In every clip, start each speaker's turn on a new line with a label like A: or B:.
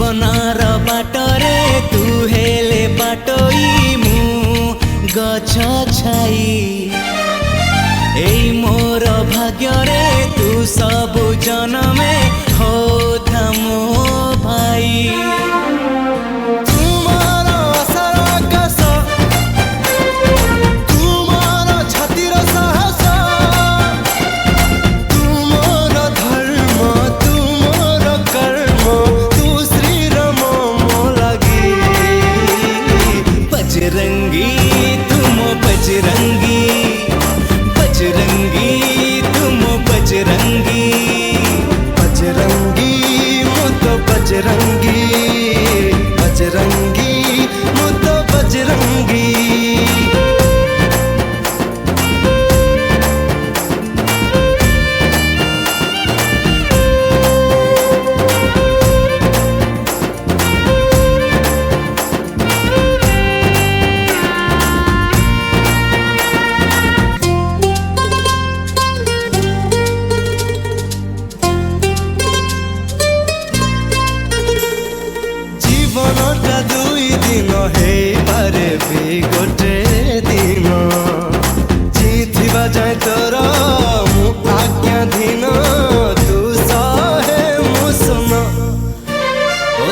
A: जीवनार बाटरे तू हेले बाटोई मु गछ छाई एई मोर भाग्यरे तू सबु जनमे होता मो भाई। बजरंगी तुम बजरंगी बजरंगी तुम बजरंगी
B: बजरंगी मुतो बजरंगी बजरंगी मुतो बजरंगी। जीवनटा दुई दिन हे पारे भी गोटे दिन जीथिबा जाए तोर मु आज्ञा धीन तू सहे मु सुन।
A: ओ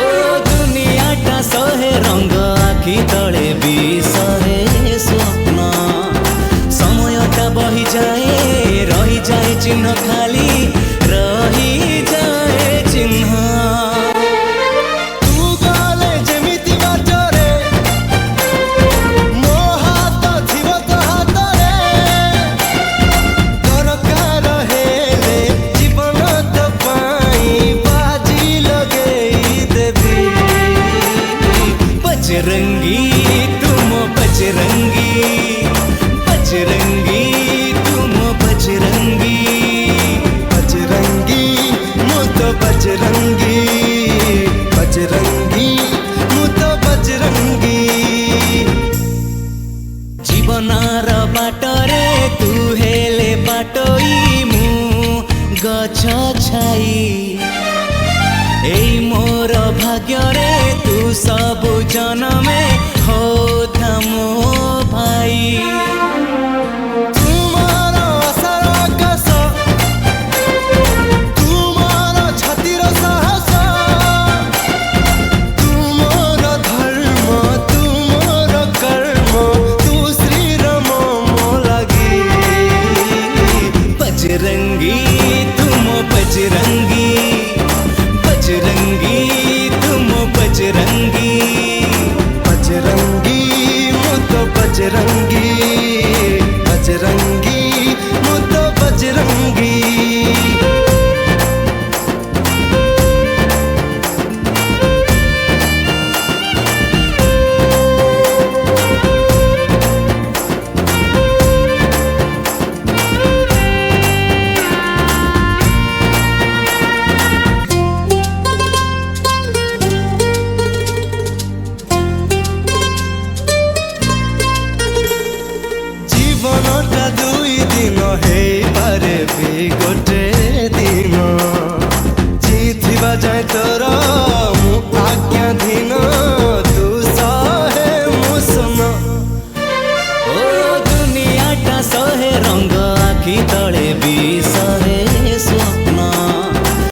A: दुनियाटा सहे रंग आखि तले भी सहे स्वप्न समयटा बही जाए रही जाए चिन्ह खाली रही जाए चिन्ह। बजरंगी तुम बजरंगी बजरंगी तुम बजरंगी
B: बजरंगी मुतो बजरंगी बजरंगी मुतो बजरंगी।
A: जीवनार बाटरे तू हेले बाटोई मु गछ छाई एई मोर भाग्यरे तू सबु जनमे होता मो भाई।